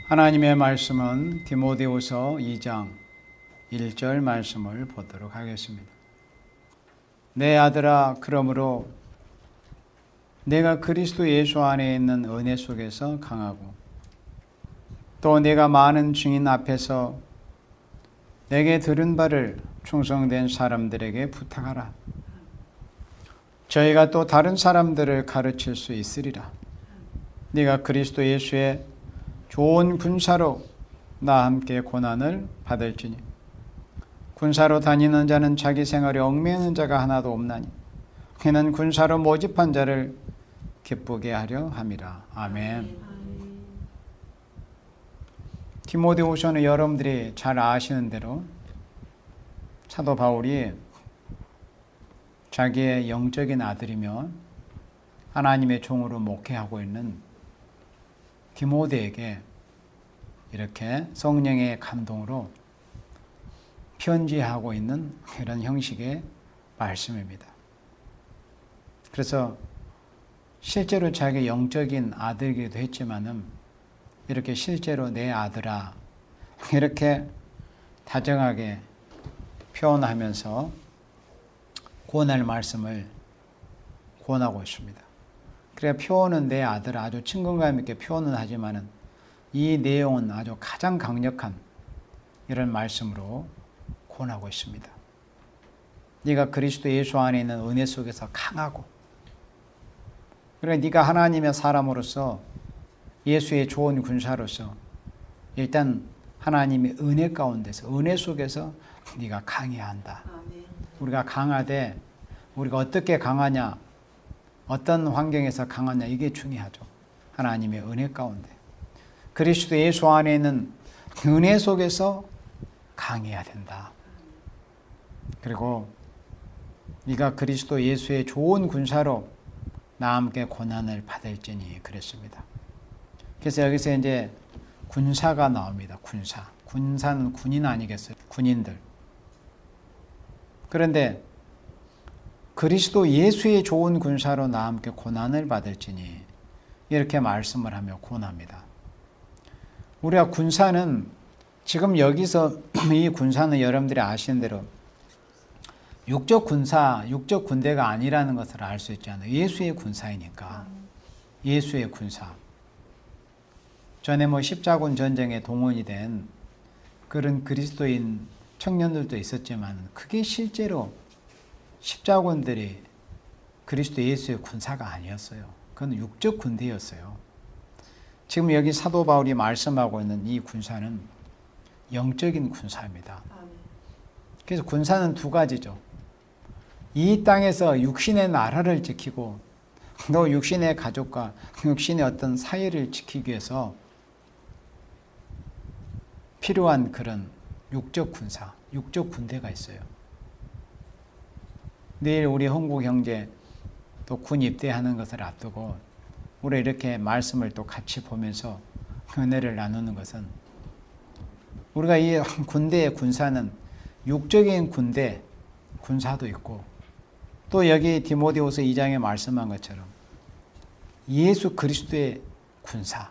하나님의 말씀은 디모데후서 2장 1절 말씀을 보도록 하겠습니다. 내 아들아, 그러므로 내가 그리스도 예수 안에 있는 은혜 속에서 강하고 또 내가 많은 증인 앞에서 내게 들은 바를 충성된 사람들에게 부탁하라. 저희가 또 다른 사람들을 가르칠 수 있으리라. 네가 그리스도 예수의 좋은 군사로 나와 함께 고난을 받을지니 군사로 다니는 자는 자기 생활에 얽매이는 자가 하나도 없나니 그는 군사로 모집한 자를 기쁘게 하려 함이라. 아멘. 디모데후서는 여러분들이 잘 아시는 대로 사도 바울이 자기의 영적인 아들이며 하나님의 종으로 목회하고 있는 디모데에게 이렇게 성령의 감동으로 편지하고 있는 이런 형식의 말씀입니다. 그래서 실제로 자기 영적인 아들이기도 했지만은 이렇게 실제로 내 아들아 이렇게 다정하게 표현하면서 권할 말씀을 권하고 있습니다. 그래 표현은 내 아들 아주 친근감 있게 표현은 하지만은 이 내용은 아주 가장 강력한 이런 말씀으로 권하고 있습니다. 네가 그리스도 예수 안에 있는 은혜 속에서 강하고 그래 네가 하나님의 사람으로서 예수의 좋은 군사로서 일단 하나님의 은혜 가운데서 은혜 속에서 네가 강해야 한다. 우리가 강하되 우리가 어떻게 강하냐 어떤 환경에서 강하냐 이게 중요하죠. 하나님의 은혜 가운데 그리스도 예수 안에 있는 은혜 속에서 강해야 된다. 그리고 네가 그리스도 예수의 좋은 군사로 나와 함께 고난을 받을지니 그랬습니다. 그래서 여기서 이제 군사가 나옵니다. 군사. 군사는 군인 아니겠어요? 군인들. 그런데 그리스도 예수의 좋은 군사로 나와 함께 고난을 받을지니 이렇게 말씀을 하며 권합니다. 우리가 군사는 지금 여기서 이 군사는 여러분들이 아시는 대로 육적 군사, 육적 군대가 아니라는 것을 알 수 있잖아요. 예수의 군사이니까. 예수의 군사. 전에 십자군 전쟁에 동원이 된 그런 그리스도인 청년들도 있었지만 그게 실제로 십자군들이 그리스도 예수의 군사가 아니었어요. 그건 육적 군대였어요. 지금 여기 사도 바울이 말씀하고 있는 이 군사는 영적인 군사입니다. 그래서 군사는 두 가지죠. 이 땅에서 육신의 나라를 지키고 또 육신의 가족과 육신의 어떤 사회를 지키기 위해서 필요한 그런 육적 군사, 육적 군대가 있어요. 내일 우리 홍국 형제 또 군 입대하는 것을 앞두고 우리 이렇게 말씀을 또 같이 보면서 은혜를 나누는 것은 우리가 이 군대의 군사는 육적인 군대, 군사도 있고 또 여기 디모데후서 2장에 말씀한 것처럼 예수 그리스도의 군사,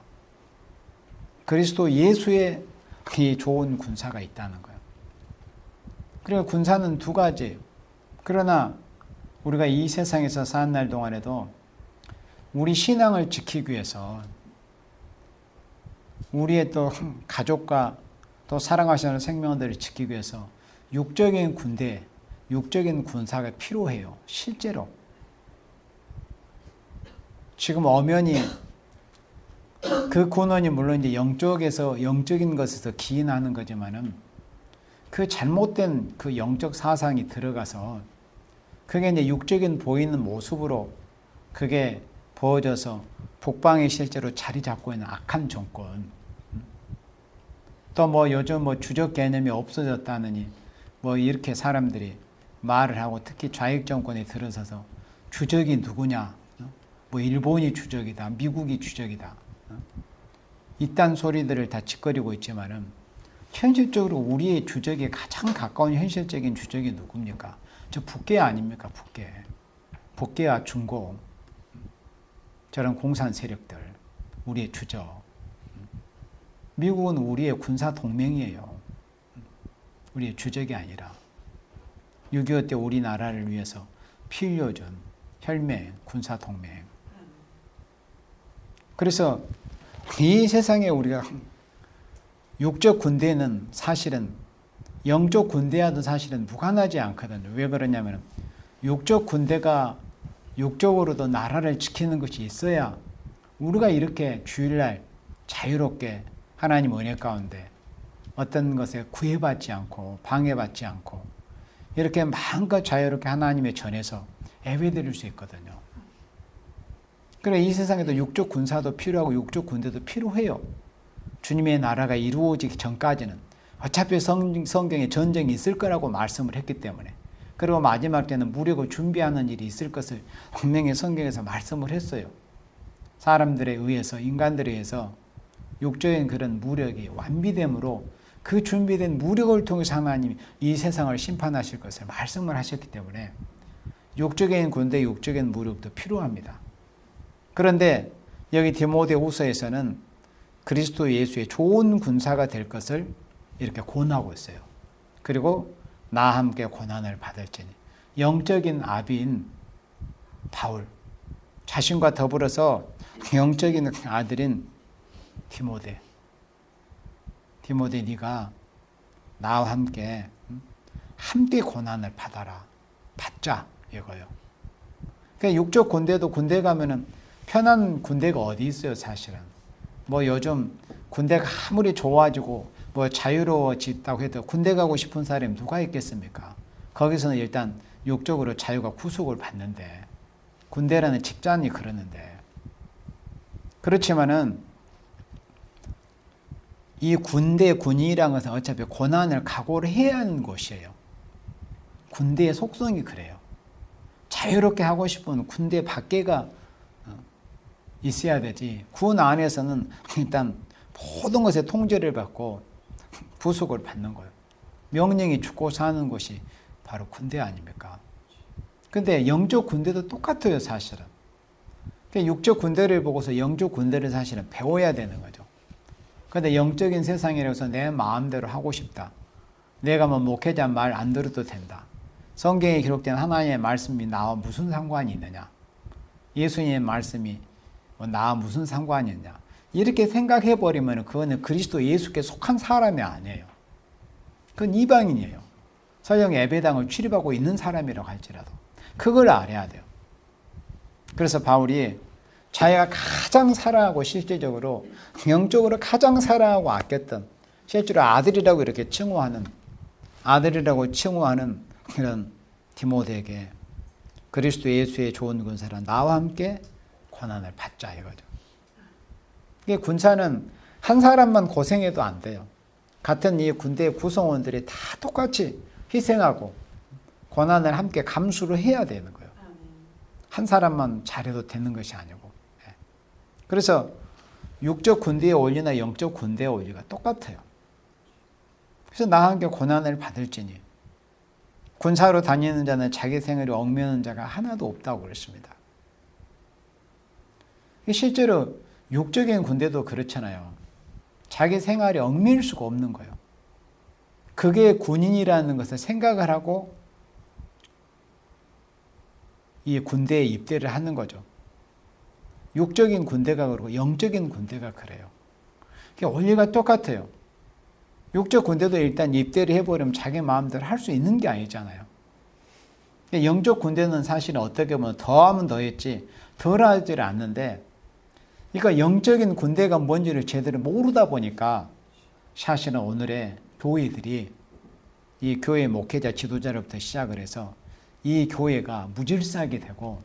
그리스도 예수의 이 좋은 군사가 있다는 거예요. 그리고 군사는 두 가지. 그러나 우리가 이 세상에서 사는 날 동안에도 우리 신앙을 지키기 위해서 우리의 또 가족과 또 사랑하시는 생명들을 지키기 위해서 육적인 군대, 육적인 군사가 필요해요. 실제로. 지금 엄연히 그 군원이 물론 이제 영적인 것에서 기인하는 거지만은 그 잘못된 그 영적 사상이 들어가서 그게 이제 육적인 보이는 모습으로 그게 부어져서 북방에 실제로 자리 잡고 있는 악한 정권. 또 요즘 주적 개념이 없어졌다느니 이렇게 사람들이 말을 하고 특히 좌익 정권에 들어서서 주적이 누구냐? 일본이 주적이다. 미국이 주적이다. 이딴 소리들을 다 짓거리고 있지만은 현실적으로 우리의 주적에 가장 가까운 현실적인 주적이 누굽니까? 저 북계 아닙니까? 북계. 북계와 중공. 저런 공산 세력들. 우리의 주적. 미국은 우리의 군사 동맹이에요. 우리의 주적이 아니라 6.25 때 우리나라를 위해서 피 흘려준 혈맹, 군사 동맹. 그래서 이 세상에 우리가 육적 군대는 사실은 영적 군대와도 사실은 무관하지 않거든요. 왜 그러냐면 육적 군대가 육적으로도 나라를 지키는 것이 있어야 우리가 이렇게 주일날 자유롭게 하나님 은혜 가운데 어떤 것에 구애받지 않고 방해받지 않고 이렇게 마음껏 자유롭게 하나님의 전에서 예배드릴 수 있거든요. 그래 이 세상에도 육적 군사도 필요하고 육적 군대도 필요해요. 주님의 나라가 이루어지기 전까지는 어차피 성경에 전쟁이 있을 거라고 말씀을 했기 때문에 그리고 마지막 때는 무력을 준비하는 일이 있을 것을 분명히 성경에서 말씀을 했어요. 사람들에 의해서 인간들에 의해서 육적인 그런 무력이 완비됨으로 그 준비된 무력을 통해서 하나님이 이 세상을 심판하실 것을 말씀을 하셨기 때문에 육적인 군대, 육적인 무력도 필요합니다. 그런데 여기 디모데후서에서는 그리스도 예수의 좋은 군사가 될 것을 이렇게 권하고 있어요. 그리고 나와 함께 고난을 받을지니 영적인 아비인 바울, 자신과 더불어서 영적인 아들인 디모데 네가 나와 함께 고난을 받자 이거요. 그러니까 육적 군대도 군대 가면은 편한 군대가 어디 있어요, 사실은. 뭐 요즘 군대가 아무리 좋아지고 뭐 자유로워졌다고 해도 군대 가고 싶은 사람이 누가 있겠습니까? 거기서는 일단 육적으로 자유가 구속을 받는데 군대라는 집단이 그러는데 그렇지만은 이 군인이라는 것은 어차피 고난을 각오를 해야 하는 곳이에요. 군대의 속성이 그래요. 자유롭게 하고 싶은 군대 밖에가 있어야 되지. 군 안에서는 일단 모든 것에 통제를 받고 부속을 받는 거예요. 명령이 죽고 사는 곳이 바로 군대 아닙니까? 근데 영적 군대도 똑같아요, 사실은. 육적 군대를 보고서 영적 군대를 사실은 배워야 되는 거죠. 근데 영적인 세상이라서 내 마음대로 하고 싶다. 내가 뭐 목회자 말 안 들어도 된다. 성경에 기록된 하나님의 말씀이 나와 무슨 상관이 있느냐? 예수님의 말씀이 나와 무슨 상관이 있냐? 이렇게 생각해버리면 그거는 그리스도 예수께 속한 사람이 아니에요. 그건 이방인이에요. 설령 예배당을 출입하고 있는 사람이라고 할지라도 그걸 알아야 돼요. 그래서 바울이 자기가 가장 사랑하고 실제적으로 영적으로 가장 사랑하고 아꼈던 실제로 아들이라고 칭호하는 그런 디모데에게 그리스도 예수의 좋은 군사라 나와 함께 고난을 받자 이거죠. 이게 군사는 한 사람만 고생해도 안 돼요. 같은 이 군대 구성원들이 다 똑같이 희생하고 고난을 함께 감수를 해야 되는 거예요. 한 사람만 잘해도 되는 것이 아니고. 그래서 육적 군대의 원리나 영적 군대의 원리가 똑같아요. 그래서 나와 함께 고난을 받을지니 군사로 다니는 자는 자기 생애를 얽매는 자가 하나도 없다고 그랬습니다. 실제로 육적인 군대도 그렇잖아요. 자기 생활에 얽매일 수가 없는 거예요. 그게 군인이라는 것을 생각을 하고 이 군대에 입대를 하는 거죠. 육적인 군대가 그러고 영적인 군대가 그래요. 원리가 똑같아요. 육적 군대도 일단 입대를 해버리면 자기 마음대로 할 수 있는 게 아니잖아요. 영적 군대는 사실은 어떻게 보면 더하면 더했지 덜하지를 않는데 그러니까 영적인 군대가 뭔지를 제대로 모르다 보니까 사실은 오늘의 교회들이 이 교회 목회자 지도자로부터 시작을 해서 이 교회가 무질서하게 되고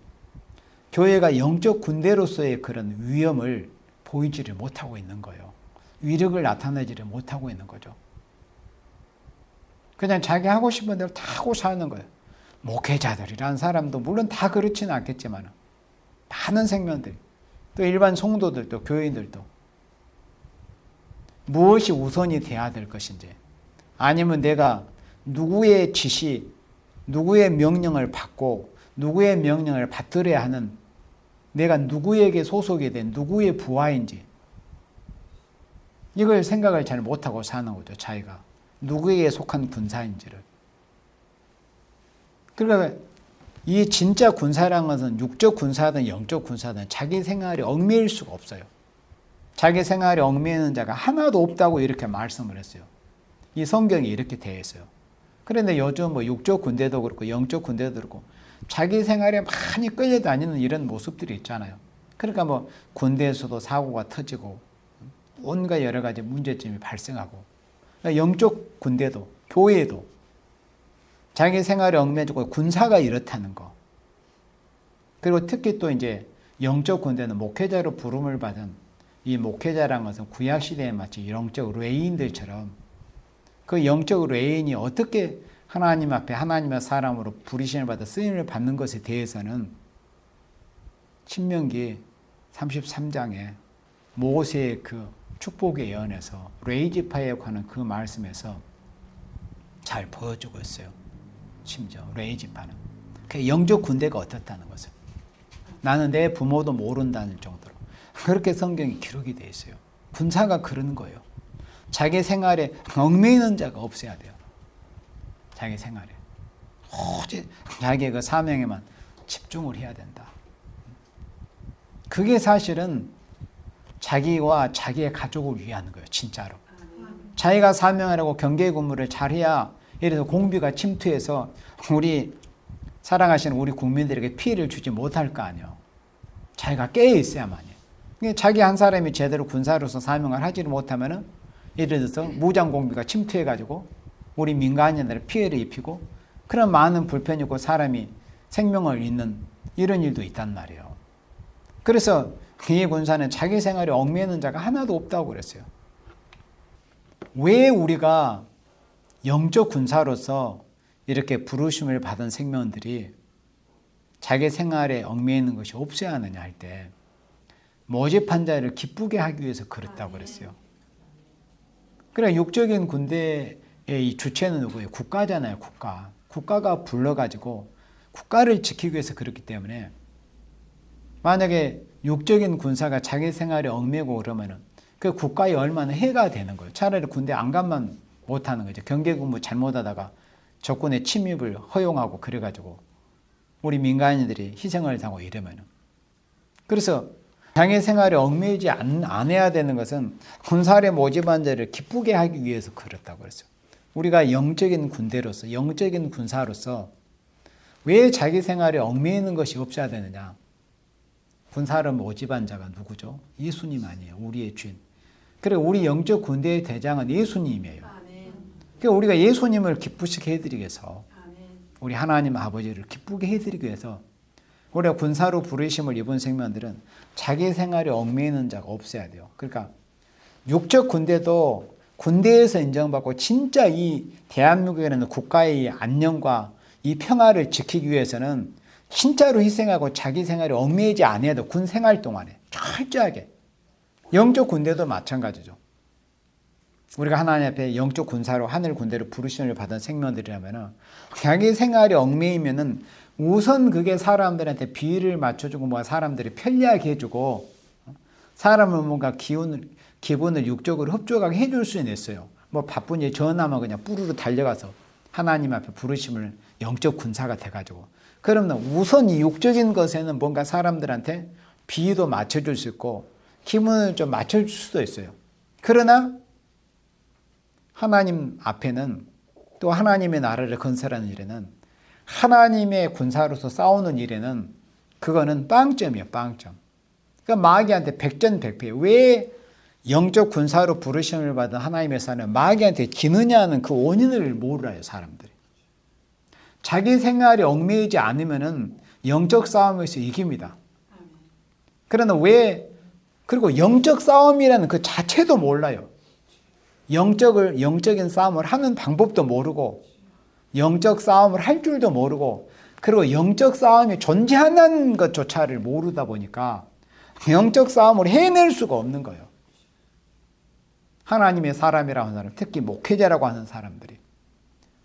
교회가 영적 군대로서의 그런 위엄을 보이지를 못하고 있는 거예요. 위력을 나타내지를 못하고 있는 거죠. 그냥 자기 하고 싶은 대로 다 하고 사는 거예요. 목회자들이란 사람도 물론 다 그렇지는 않겠지만 많은 생명들 또 일반 성도들도 교인들도 무엇이 우선이 돼야 될 것인지 아니면 내가 누구의 지시 누구의 명령을 받고 누구의 명령을 받들어야 하는 내가 누구에게 소속이 된 누구의 부하인지 이걸 생각을 잘 못하고 사는 거죠. 자기가 누구에게 속한 군사인지를. 그러니까 이 진짜 군사라는 것은 육적 군사든 영적 군사든 자기 생활에 얽매일 수가 없어요. 자기 생활에 얽매이는 자가 하나도 없다고 이렇게 말씀을 했어요. 이 성경이 이렇게 되어 있어요. 그런데 요즘 뭐 육적 군대도 그렇고 영적 군대도 그렇고 자기 생활에 많이 끌려다니는 이런 모습들이 있잖아요. 그러니까 뭐 군대에서도 사고가 터지고 온갖 여러 가지 문제점이 발생하고, 그러니까 영적 군대도 교회도 자기 생활에 얽매이고 군사가 이렇다는 거. 그리고 특히 또 이제 영적 군대는 목회자로 부름을 받은 이 목회자라는 것은 구약 시대에 마치 영적 레인들처럼 그 영적 레인이 어떻게 하나님 앞에 하나님의 사람으로 부르심을 받아 쓰임을 받는 것에 대해서는 신명기 33장에 모세의 그 축복의 예언에서 레이지파에 관한 그 말씀에서 잘 보여주고 있어요. 심지어 레이지파는 그 영적 군대가 어떻다는 것을 나는 내 부모도 모른다는 정도로 그렇게 성경이 기록이 되어 있어요. 군사가 그러는 거예요. 자기 생활에 얽매이는 자가 없어야 돼요. 자기 생활에 오직 자기의 그 사명에만 집중을 해야 된다. 그게 사실은 자기와 자기의 가족을 위한 거예요. 진짜로. 자기가 사명하라고 경계 근무를 잘해야, 예를 들어 공비가 침투해서 우리 사랑하시는 우리 국민들에게 피해를 주지 못할 거 아니에요. 자기가 깨어 있어야만이에요. 자기 한 사람이 제대로 군사로서 사명을 하지를 못하면은, 예를 들어서 무장 공비가 침투해가지고 우리 민간인들의 피해를 입히고 그런 많은 불편이고 사람이 생명을 잃는 이런 일도 있단 말이에요. 그래서 이 군사는 자기 생활에 얽매이는 자가 하나도 없다고 그랬어요. 왜 우리가 영적 군사로서 이렇게 부르심을 받은 생명들이 자기 생활에 얽매이는 것이 없어야 하느냐 할 때, 모집한 자를 기쁘게 하기 위해서 그렇다고 그랬어요. 그래, 육적인 군대의 이 주체는 누구예요? 국가잖아요. 국가. 국가가 불러가지고 국가를 지키기 위해서 그렇기 때문에, 만약에 육적인 군사가 자기 생활에 얽매고 그러면은 그 국가에 얼마나 해가 되는 거예요. 차라리 군대 안 가면 못하는 거죠. 경계근무 잘못하다가 적군의 침입을 허용하고 그래가지고 우리 민간인들이 희생을 당하고 이러면은. 그래서 자기 생활에 얽매이지 않아야 되는 것은 군사를 모집한 자를 기쁘게 하기 위해서 그렇다고 그랬어요. 우리가 영적인 군대로서, 영적인 군사로서 왜 자기 생활에 얽매이는 것이 없어야 되느냐? 군사를 모집한 자가 누구죠? 예수님 아니에요. 우리의 주인. 그래, 우리 영적 군대의 대장은 예수님이에요. 그러니까 우리가 예수님을 기쁘시게 해드리기 위해서, 우리 하나님 아버지를 기쁘게 해드리기 위해서 우리가 군사로 부르심을 입은 생명들은 자기 생활에 얽매이는 자가 없어야 돼요. 그러니까 육적 군대도 군대에서 인정받고 진짜 이 대한민국에는 국가의 안녕과 이 평화를 지키기 위해서는 진짜로 희생하고 자기 생활에 얽매이지 않아도 군 생활 동안에 철저하게. 영적 군대도 마찬가지죠. 우리가 하나님 앞에 영적 군사로 하늘 군대로 부르심을 받은 생명들이라면 자기 생활에 얽매이면은 우선 그게 사람들한테 비위를 맞춰주고 뭐 사람들이 편리하게 해주고 사람을 뭔가 기분을 육적으로 흡족하게 해줄 수는 있어요. 뭐 바쁜 일 전화만 그냥 뿌르르 달려가서 하나님 앞에 부르심을 영적 군사가 돼가지고, 그러면 우선 이 육적인 것에는 뭔가 사람들한테 비위도 맞춰줄 수 있고 기분을 좀 맞춰줄 수도 있어요. 그러나 하나님 앞에는, 또 하나님의 나라를 건설하는 일에는, 하나님의 군사로서 싸우는 일에는 그거는 빵점이에요. 빵점. 그러니까 마귀한테 백전백패. 왜 영적 군사로 부르심을 받은 하나님의 사람은 마귀한테 지느냐는 그 원인을 모르요. 사람들이. 자기 생활에 얽매이지 않으면은 영적 싸움에서 이깁니다. 그러나 그리고 영적 싸움이라는 그 자체도 몰라요. 영적인 싸움을 하는 방법도 모르고, 영적 싸움을 할 줄도 모르고, 그리고 영적 싸움이 존재하는 것조차를 모르다 보니까 영적 싸움을 해낼 수가 없는 거예요. 하나님의 사람이라고 하는 사람, 특히 목회자라고 하는 사람들이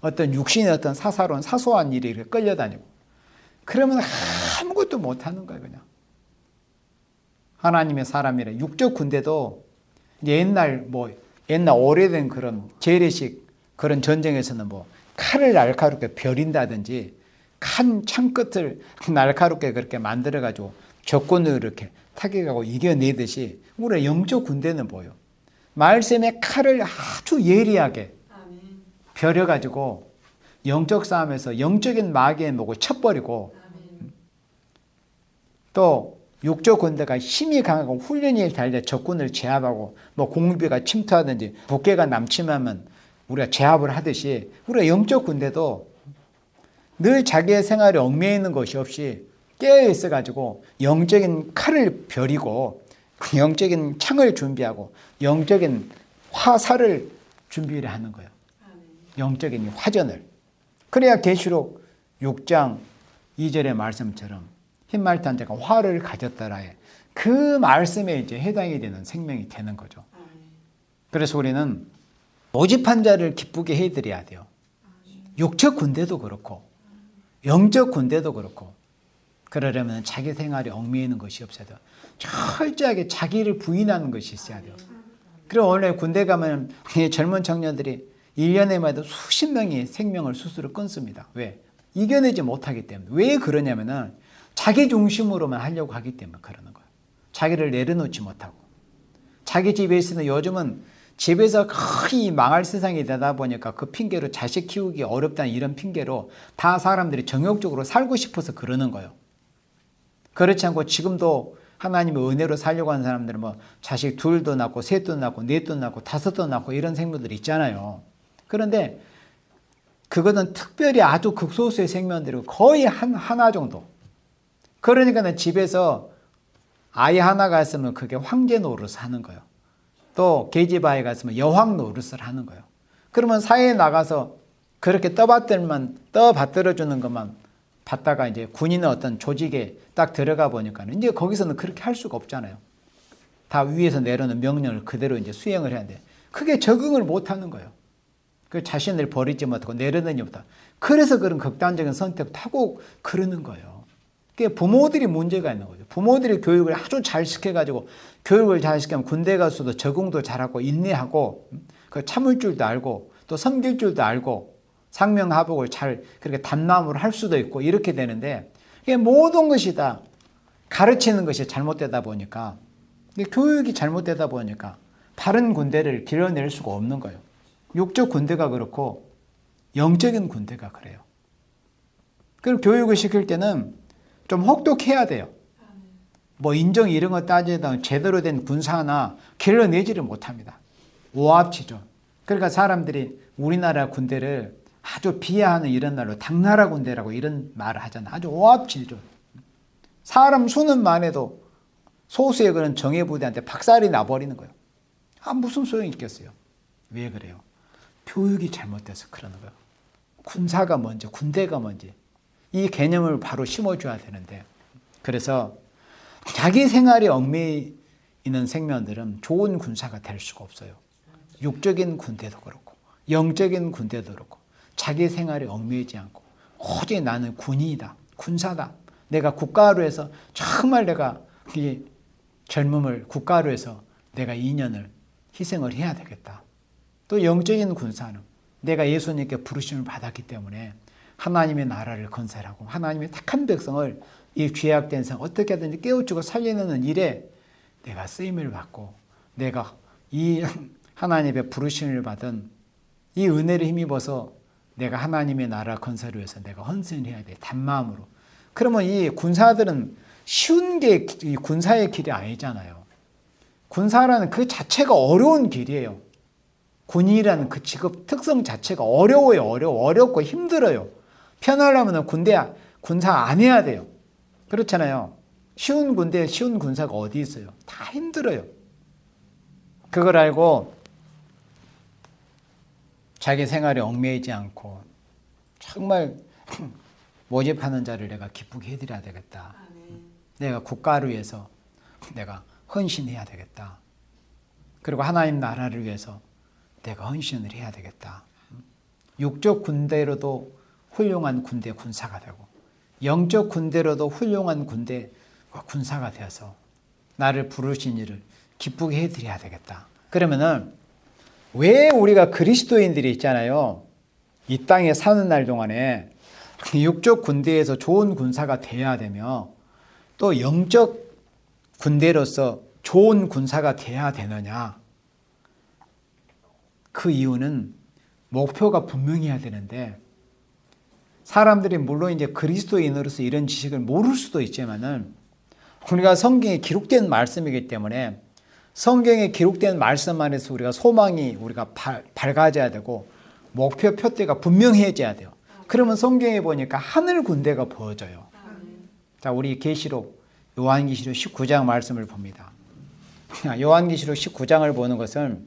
어떤 육신의 어떤 사소한 일에 이렇게 끌려다니고 그러면 아무것도 못하는 거예요. 그냥 하나님의 사람이라. 육적 군대도 옛날 뭐 옛날 오래된 그런 재래식 그런 전쟁에서는 뭐 칼을 날카롭게 벼린다든지 창끝을 날카롭게 그렇게 만들어가지고 적군을 이렇게 타격하고 이겨내듯이 우리의 영적 군대는 뭐예요? 말씀의 칼을 아주 예리하게 벼려가지고 영적 싸움에서 영적인 마귀의 목을 쳐버리고, 또 육적 군대가 힘이 강하고 훈련이 달려 적군을 제압하고 뭐 공비가 침투하든지 북괴가 남침하면 우리가 제압을 하듯이 우리가 영적 군대도 늘 자기의 생활에 얽매여 있는 것이 없이 깨어 있어 가지고 영적인 칼을 벼리고 영적인 창을 준비하고 영적인 화살을 준비를 하는 거예요. 영적인 화전을. 그래야 계시록 6장 2절의 말씀처럼 흰말탄 자가 화를 가졌더라에 그 말씀에 이제 해당이 되는 생명이 되는 거죠. 그래서 우리는 모집한 자를 기쁘게 해드려야 돼요. 육적 군대도 그렇고 영적 군대도 그렇고. 그러려면 자기 생활에 얽매이는 있는 것이 없어야 돼요. 철저하게 자기를 부인하는 것이 있어야 돼요. 그리고 원래 군대 가면 젊은 청년들이 1년에만 해도 수십 명이 생명을 스스로 끊습니다. 왜? 이겨내지 못하기 때문에. 왜 그러냐면은 자기 중심으로만 하려고 하기 때문에 그러는 거예요. 자기를 내려놓지 못하고. 자기 집에 있으면 요즘은 집에서 거의 망할 세상이 되다 보니까 그 핑계로 자식 키우기 어렵다는 이런 핑계로 다 사람들이 정욕적으로 살고 싶어서 그러는 거예요. 그렇지 않고 지금도 하나님의 은혜로 살려고 하는 사람들은 뭐 자식 2도 낳고 3도 낳고 4도 낳고 5도 낳고 이런 생물들이 있잖아요. 그런데 그것은 특별히 아주 극소수의 생명들이고 거의 하나 정도. 그러니까 집에서 아이 하나가 있으면 그게 황제 노릇을 하는 거예요. 또 계집아이가 갔으면 여왕 노릇을 하는 거예요. 그러면 사회에 나가서 그렇게 떠받들어주는 것만 받다가 이제 군인의 어떤 조직에 딱 들어가 보니까 이제 거기서는 그렇게 할 수가 없잖아요. 다 위에서 내려오는 명령을 그대로 이제 수행을 해야 돼. 그게 적응을 못 하는 거예요. 그 자신을 버리지 못하고 내려놓지 못하고. 그래서 그런 극단적인 선택을 하고 그러는 거예요. 그게 부모들이 문제가 있는 거죠. 부모들이 교육을 아주 잘 시켜가지고 교육을 잘 시키면 군대 가서도 적응도 잘하고 인내하고 그 참을 줄도 알고 또 섬길 줄도 알고 상명하복을 잘 그렇게 단마음으로 할 수도 있고 이렇게 되는데 이게 모든 것이 다 가르치는 것이 잘못되다 보니까 교육이 잘못되다 보니까 바른 군대를 길러낼 수가 없는 거예요. 육적 군대가 그렇고 영적인 군대가 그래요. 그리고 교육을 시킬 때는 좀 혹독해야 돼요. 뭐 인정 이런 거 따지다 제대로 된 군사나 길러내지를 못합니다. 오합지졸. 그러니까 사람들이 우리나라 군대를 아주 비하하는 이런 말로 당나라 군대라고 이런 말을 하잖아. 아주 오합지졸. 사람 수는 많아도 소수의 그런 정예부대한테 박살이 나버리는 거예요. 무슨 소용이 있겠어요. 왜 그래요? 교육이 잘못돼서 그러는 거예요. 군사가 먼저, 군대가 먼저. 이 개념을 바로 심어줘야 되는데, 그래서 자기 생활에 얽매여 있는 생명들은 좋은 군사가 될 수가 없어요. 육적인 군대도 그렇고 영적인 군대도 그렇고 자기 생활에 얽매이지 않고 오직 나는 군인이다, 군사다. 내가 국가로 해서 정말 내가 이 젊음을 국가로 해서 내가 2년을 희생을 해야 되겠다. 또 영적인 군사는 내가 예수님께 부르심을 받았기 때문에 하나님의 나라를 건설하고 하나님의 택한 백성을 이 죄악된 성 어떻게든지 깨우치고 살리는 일에 내가 쓰임을 받고 내가 이 하나님의 부르심을 받은 이 은혜를 힘입어서 내가 하나님의 나라 건설을 위해서 내가 헌신을 해야 돼. 단마음으로. 그러면 이 군사들은 쉬운 게 이 군사의 길이 아니잖아요. 군사라는 그 자체가 어려운 길이에요. 군인이라는 그 직업 특성 자체가 어려워요. 어렵고 힘들어요. 편하려면 군사 안 해야 돼요. 그렇잖아요. 쉬운 군대에 쉬운 군사가 어디 있어요? 다 힘들어요. 그걸 알고 자기 생활에 얽매이지 않고 정말 모집하는 자를 내가 기쁘게 해드려야 되겠다. 내가 국가를 위해서 내가 헌신해야 되겠다. 그리고 하나님 나라를 위해서 내가 헌신을 해야 되겠다. 육적 군대로도 훌륭한 군대 군사가 되고 영적 군대로도 훌륭한 군대 군사가 되어서 나를 부르신 일을 기쁘게 해드려야 되겠다. 그러면은 왜 우리가 그리스도인들이 있잖아요. 이 땅에 사는 날 동안에 육적 군대에서 좋은 군사가 돼야 되며 또 영적 군대로서 좋은 군사가 돼야 되느냐. 그 이유는 목표가 분명해야 되는데 사람들이 물론 이제 그리스도인으로서 이런 지식을 모를 수도 있지만은 우리가 성경에 기록된 말씀이기 때문에 성경에 기록된 말씀 안에서 우리가 소망이 우리가 밝아져야 되고 목표 표대가 분명해져야 돼요. 그러면 성경에 보니까 하늘 군대가 보여져요. 자, 우리 계시록 요한계시록 19장 말씀을 봅니다. 요한계시록 19장을 보는 것은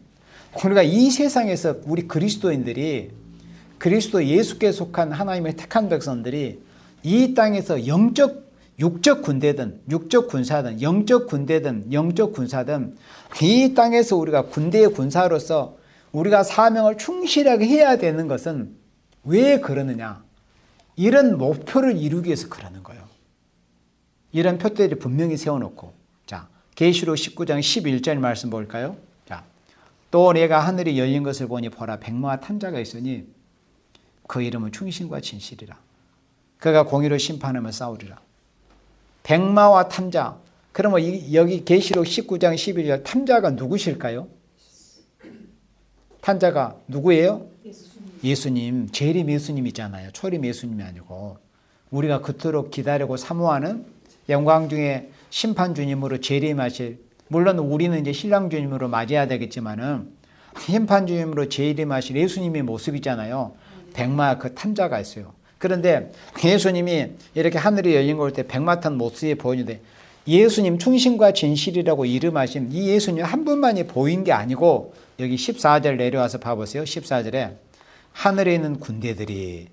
우리가 이 세상에서 우리 그리스도인들이 그리스도 예수께 속한 하나님의 택한 백성들이 이 땅에서 육적 군대든 육적 군사든 영적 군대든 영적 군사든 이 땅에서 우리가 군대의 군사로서 우리가 사명을 충실하게 해야 되는 것은 왜 그러느냐? 이런 목표를 이루기 위해서 그러는 거예요. 이런 표대를 분명히 세워놓고 자, 계시록 19장 11절 말씀 볼까요? 자, 또 내가 하늘이 열린 것을 보니 보라 백마와 탄자가 있으니 그 이름은 충신과 진실이라. 그가 공의로 심판하며 싸우리라. 백마와 탐자. 그러면 여기 계시록 19장 11절 탐자가 누구실까요? 탐자가 누구예요? 예수님. 재림 예수님이잖아요. 초림 예수님이 아니고 우리가 그토록 기다리고 사모하는 영광 중에 심판 주님으로 재림하실, 물론 우리는 이제 신랑 주님으로 맞이해야 되겠지만은 심판 주님으로 재림하실 예수님의 모습이잖아요. 백마 그 탐자가 있어요. 그런데 예수님이 이렇게 하늘이 열린 걸 때 백마 탄 모습이 보이는데 예수님 충신과 진실이라고 이름하신 이 예수님 한 분만이 보인 게 아니고 여기 14절 내려와서 봐보세요. 14절에 하늘에 있는 군대들이에요.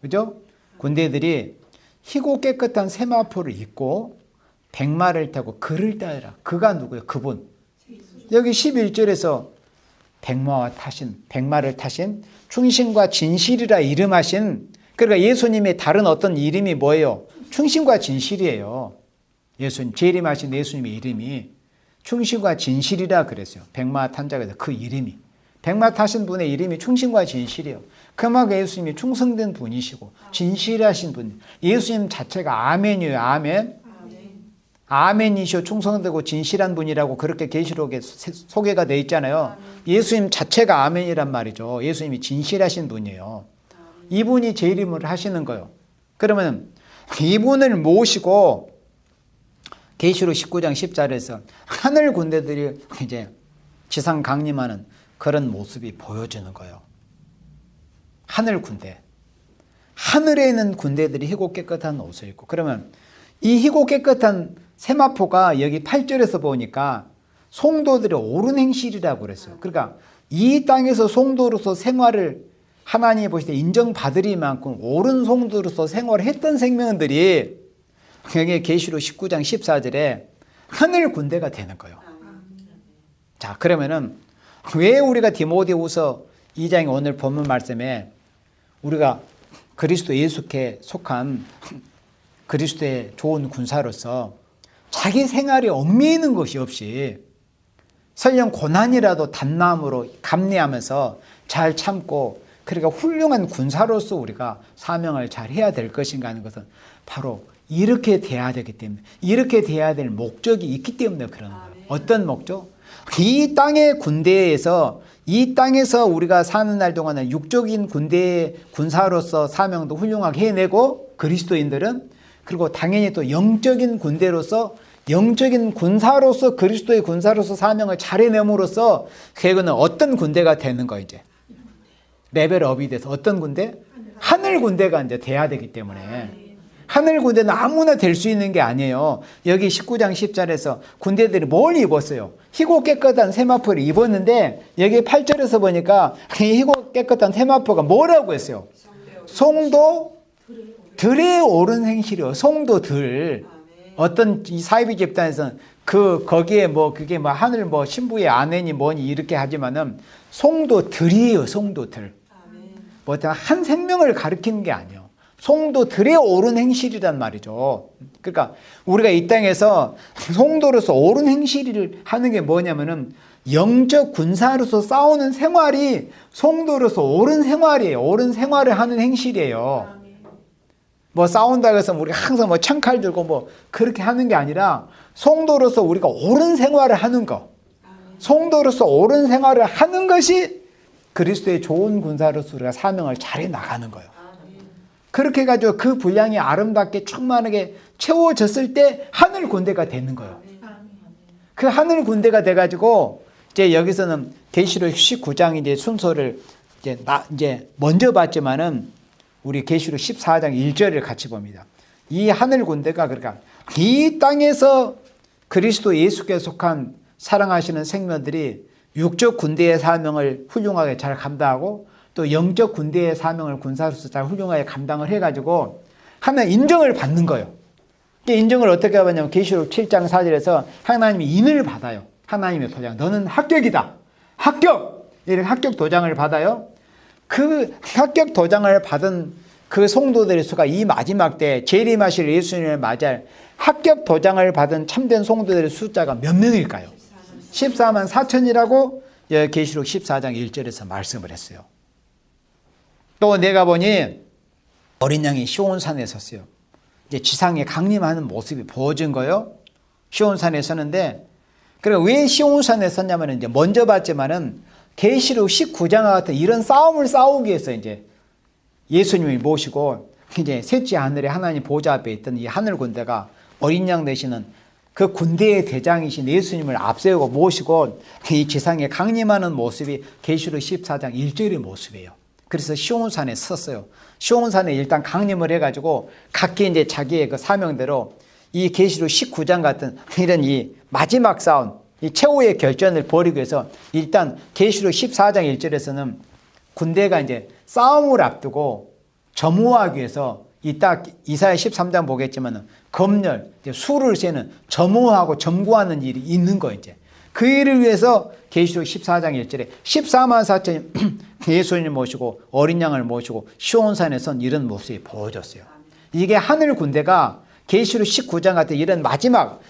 그죠? 군대들이 희고 깨끗한 세마포를 입고 백마를 타고 그를 따르라. 그가 누구예요? 그분. 여기 11절에서 백마를 타신 충신과 진실이라 이름하신, 그러니까 예수님의 다른 어떤 이름이 뭐예요? 충신과 진실이에요. 예수님, 재림하신 예수님의 이름이 충신과 진실이라 그랬어요. 백마 탄 자가 그 이름이. 백마 타신 분의 이름이 충신과 진실이에요. 그만큼 예수님이 충성된 분이시고 진실하신 분. 예수님 자체가 아멘이에요. 아멘. 아멘이시오 충성되고 진실한 분이라고 그렇게 계시록에 소개가 되어 있잖아요. 예수님 자체가 아멘이란 말이죠. 예수님이 진실하신 분이에요. 이분이 재림을 하시는 거예요. 그러면 이분을 모시고 계시록 19장 10절에서 하늘 군대들이 이제 지상 강림하는 그런 모습이 보여지는 거예요. 하늘 군대. 하늘에 있는 군대들이 희고 깨끗한 옷을 입고, 그러면 이 희고 깨끗한 세마포가 여기 8절에서 보니까 성도들의 옳은 행실이라고 그랬어요. 그러니까 이 땅에서 성도로서 생활을 하나님이 보실 때 인정받으리만큼 옳은 성도로서 생활을 했던 생명들이 여기 계시록 19장 14절에 하늘 군대가 되는 거예요. 자, 그러면은 왜 우리가 디모데후서 2장의 오늘 본문 말씀에 우리가 그리스도 예수께 속한 그리스도의 좋은 군사로서 자기 생활에 얽매이는 것이 없이 설령 고난이라도 단마음으로 감내하면서 잘 참고, 그러니까 훌륭한 군사로서 우리가 사명을 잘 해야 될 것인가 하는 것은 바로 이렇게 돼야 되기 때문에, 이렇게 돼야 될 목적이 있기 때문에 그러는 거예요. 어떤 목적? 이 땅의 군대에서, 이 땅에서 우리가 사는 날 동안은 육적인 군대의 군사로서 사명도 훌륭하게 해내고, 그리스도인들은 그리고 당연히 또 영적인 군대로서, 영적인 군사로서, 그리스도의 군사로서 사명을 잘 해냄으로써 그거는 어떤 군대가 되는 거, 이제 레벨업이 돼서 어떤 군대? 하늘 군대가 이제 돼야 되기 때문에, 하늘 군대는 아무나 될 수 있는 게 아니에요. 여기 19장 10절에서 군대들이 뭘 입었어요? 희고 깨끗한 세마포를 입었는데 여기 8절에서 보니까 이 희고 깨끗한 세마포가 뭐라고 했어요? 성도들의 옳은 행실이요. 성도들. 어떤 이 사이비 집단에서는 거기에 그게 하늘 신부의 아내니 뭐니 이렇게 하지만은 성도들이에요. 성도들. 어떤 한 생명을 가리키는 게 아니에요. 성도들의 옳은 행실이란 말이죠. 그러니까 우리가 이 땅에서 성도로서 옳은 행실을 하는 게 뭐냐면은 영적 군사로서 싸우는 생활이 성도로서 옳은 생활이에요. 옳은 생활을 하는 행실이에요. 뭐 싸운다고 해서 우리가 항상 뭐 창칼 들고 뭐 그렇게 하는 게 아니라 성도로서 우리가 옳은 생활을 하는 거. 성도로서 옳은 생활을 하는 것이 그리스도의 좋은 군사로서 우리가 사명을 잘해 나가는 거예요. 그렇게 해가지고 그 분량이 아름답게 충만하게 채워졌을 때 하늘 군대가 되는 거예요. 그 하늘 군대가 돼가지고 이제 여기서는 계시록 19장 이제 순서를 이제 먼저 봤지만은 우리 계시록 14장 1절을 같이 봅니다. 이 하늘 군대가 그러니까 이 땅에서 그리스도 예수께 속한 사랑하시는 생명들이 육적 군대의 사명을 훌륭하게 잘 감당하고 또 영적 군대의 사명을 군사로서 잘 훌륭하게 감당을 해가지고 하면 인정을 받는 거예요. 인정을 어떻게 하냐면 계시록 7장 4절에서 하나님이 인을 받아요. 하나님의 도장. 너는 합격이다. 합격! 이렇게 합격 도장을 받아요. 그 합격 도장을 받은 그 성도들의 수가 이 마지막 때 재림하실 예수님을 맞이할 합격 도장을 받은 참된 성도들의 숫자가 몇 명일까요? 14만 4천이라고 계시록 14장 1절에서 말씀을 했어요. 또 내가 보니 어린 양이 시온산에 섰어요. 이제 지상에 강림하는 모습이 보여진 거예요. 시온산에 서는데, 그리고 왜 시온산에 섰냐면 이제 먼저 봤지만은 계시록 19장과 같은 이런 싸움을 싸우기 위해서 이제 예수님을 모시고 이제 셋째 하늘에 하나님 보좌 앞에 있던 이 하늘 군대가 어린 양 되시는 그 군대의 대장이신 예수님을 앞세우고 모시고 이 지상에 강림하는 모습이 계시록 14장 1절의 모습이에요. 그래서 시온산에 섰어요. 시온산에 일단 강림을 해가지고 각기 이제 자기의 그 사명대로 이 계시록 19장 같은 이런 이 마지막 싸움, 이 최후의 결전을 벌이기 위해서 일단 계시록 14장 1절에서는 군대가 이제 싸움을 앞두고 점호하기 위해서 이따 이사야 13장 보겠지만 검열, 수를 세는 점호하고 점구하는 일이 있는 거 이제. 그 일을 위해서 계시록 14장 1절에 14만 4천 예수님을 모시고 어린 양을 모시고 시온산에 선 이런 모습이 보여졌어요. 이게 하늘 군대가 계시록 19장 같은 이런 마지막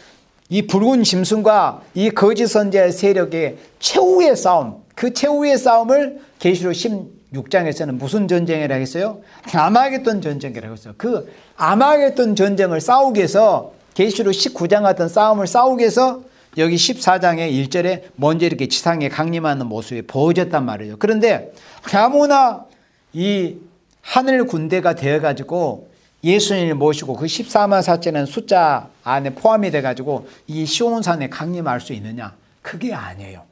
이 붉은 짐승과 이 거짓 선지자의 세력의 최후의 싸움, 그 최후의 싸움을 계시록 16장에서는 무슨 전쟁이라고 했어요? 아마겟돈 전쟁이라고 했어요. 그 아마겟돈 전쟁을 싸우기 위해서 계시록 19장 같은 싸움을 싸우기 위해서 여기 14장의 1절에 먼저 이렇게 지상에 강림하는 모습이 보여졌단 말이에요. 그런데 아무나 이 하늘 군대가 되어가지고 예수님을 모시고 그 14만 4천은 숫자 안에 포함이 돼가지고 이 시온산에 강림할 수 있느냐? 그게 아니에요.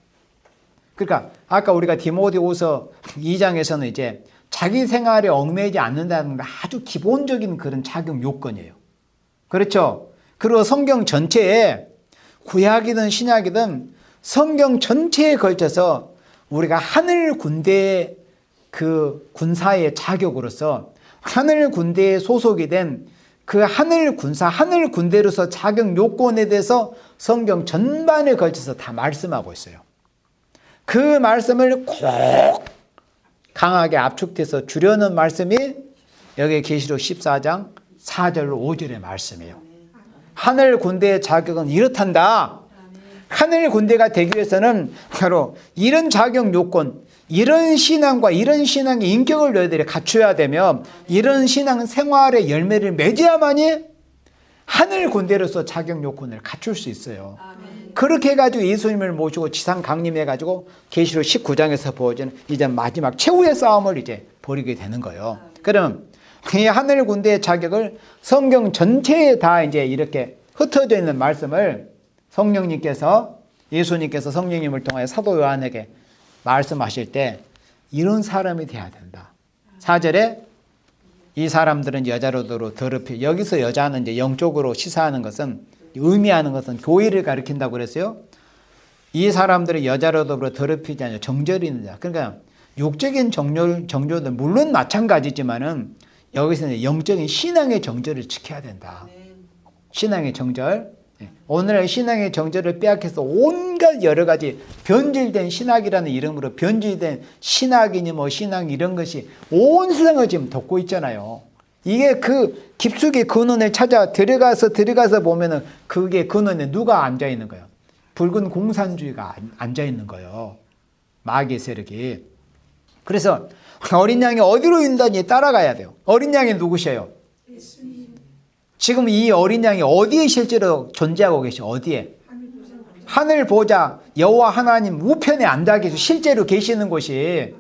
그러니까 아까 우리가 디모데후서 2장에서는 이제 자기 생활에 얽매이지 않는다는 아주 기본적인 그런 자격 요건이에요. 그렇죠? 그리고 성경 전체에 구약이든 신약이든 성경 전체에 걸쳐서 우리가 하늘 군대의 그 군사의 자격으로서 하늘 군대에 소속이 된 그 하늘 군사, 하늘 군대로서 자격 요건에 대해서 성경 전반에 걸쳐서 다 말씀하고 있어요. 그 말씀을 꼭 강하게 압축해서 주려는 말씀이 여기 계시록 14장 4절로 5절의 말씀이에요. 하늘 군대의 자격은 이렇단다. 하늘 군대가 되기 위해서는 바로 이런 자격 요건, 이런 신앙과 이런 신앙의 인격을 너희들이 갖춰야 되며 이런 신앙 생활의 열매를 맺어야만이 하늘 군대로서 자격 요건을 갖출 수 있어요. 그렇게 해가지고 예수님을 모시고 지상 강림해가지고 계시록 19장에서 보여지는 이제 마지막 최후의 싸움을 이제 벌이게 되는 거예요. 그럼 이 하늘 군대의 자격을 성경 전체에 다 이제 이렇게 흩어져 있는 말씀을 성령님께서 예수님께서 성령님을 통하여 사도 요한에게 말씀하실 때 이런 사람이 돼야 된다. 4절에 이 사람들은 여자로도 더럽히, 여기서 여자는 이제 영적으로 시사하는 것은, 의미하는 것은 교회를 가리킨다고 그랬어요. 이 사람들은 여자로 더불어 더럽히지 않냐, 정절이 있는 자. 그러니까 육적인 정조도 물론 마찬가지지만은 여기서는 영적인 신앙의 정절을 지켜야 된다. 신앙의 정절. 오늘날 신앙의 정절을 빼앗겨서 온갖 여러 가지 변질된 신학이라는 이름으로 변질된 신학이니 뭐 신앙 이런 것이 온 세상을 지금 덮고 있잖아요. 이게 그 깊숙이 근원을 찾아 들어가서 보면은 그게 근원에 누가 앉아 있는 거예요? 붉은 공산주의가 앉아 있는 거예요. 마귀의 세력이. 그래서 어린 양이 어디로 인도하는지 따라가야 돼요. 어린 양이 누구셔요? 지금 이 어린 양이 어디에 실제로 존재하고 계셔? 어디에? 하늘 보좌 여호와 하나님 우편에 앉아 계시고 실제로 계시는 곳이,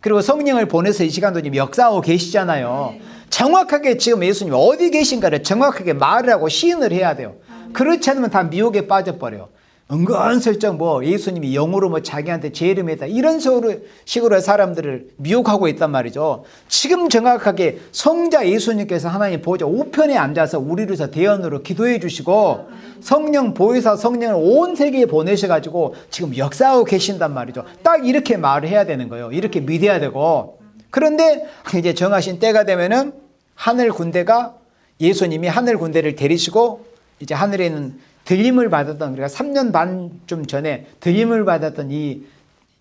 그리고 성령을 보내서 이 시간도 지금 역사하고 계시잖아요. 정확하게 지금 예수님 어디 계신가를 정확하게 말을 하고 시인을 해야 돼요. 그렇지 않으면 다 미혹에 빠져버려요. 은근슬쩍 뭐 예수님이 영으로 뭐 자기한테 재림했다 이런 식으로 사람들을 미혹하고 있단 말이죠. 지금 정확하게 성자 예수님께서 하나님 보좌 우편에 앉아서 우리를 위해서 대언으로 기도해 주시고 성령 보혜사 성령을 온 세계에 보내셔가지고 지금 역사하고 계신단 말이죠. 딱 이렇게 말을 해야 되는 거예요. 이렇게 믿어야 되고. 그런데 이제 정하신 때가 되면은 하늘 군대가, 예수님이 하늘 군대를 데리시고 이제 하늘에 있는 들림을 받았던, 우리가 3년 반쯤 전에 들림을 받았던 이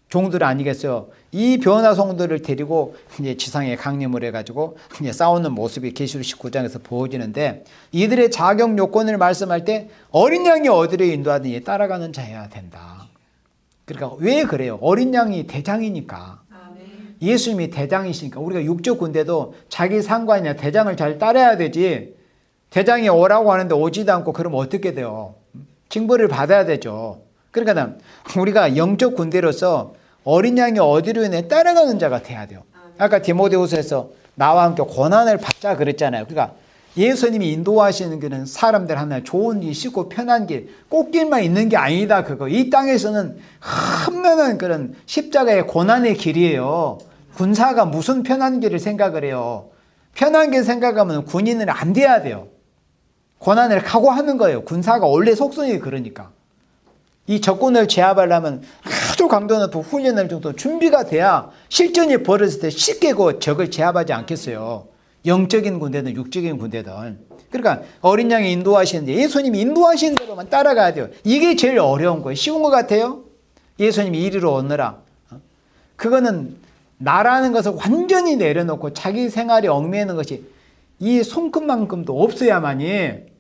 종들 아니겠어요? 이 변화 성도를 데리고 이제 지상에 강림을 해가지고 이제 싸우는 모습이 계시록 19장에서 보여지는데, 이들의 자격 요건을 말씀할 때 어린 양이 어디로 인도하든지 따라가는 자여야 된다. 그러니까 왜 그래요? 어린 양이 대장이니까. 예수님이 대장이시니까. 우리가 육적 군대도 자기 상관이냐 대장을 잘 따라야 되지, 대장이 오라고 하는데 오지도 않고 그러면 어떻게 돼요? 징벌을 받아야 되죠. 그러니까 우리가 영적 군대로서 어린 양이 어디로 인해 따라가는 자가 돼야 돼요. 아까 디모데후서에서 나와 함께 고난을 받자 그랬잖아요. 그러니까 예수님이 인도하시는 길은 사람들 하나 좋은 길, 쉽고 편한 길, 꽃길만 있는 게 아니다. 그거 이 땅에서는 험난한 그런 십자가의 고난의 길이에요. 군사가 무슨 편한 길을 생각을 해요? 편한 길 생각하면 군인은 안 돼야 돼요. 고난을 각오하는 거예요. 군사가 원래 속성이 그러니까. 이 적군을 제압하려면 아주 강도 높은 훈련을 정도 준비가 돼야 실전이 벌어질 때 쉽게 그 적을 제압하지 않겠어요. 영적인 군대든 육적인 군대든. 그러니까 어린 양이 인도하시는데 예수님이 인도하시는 대로만 따라가야 돼요. 이게 제일 어려운 거예요. 쉬운 것 같아요? 예수님이 이리로 오너라. 그거는 나라는 것을 완전히 내려놓고 자기 생활에 얽매이는 것이 이 손끝만큼도 없어야만이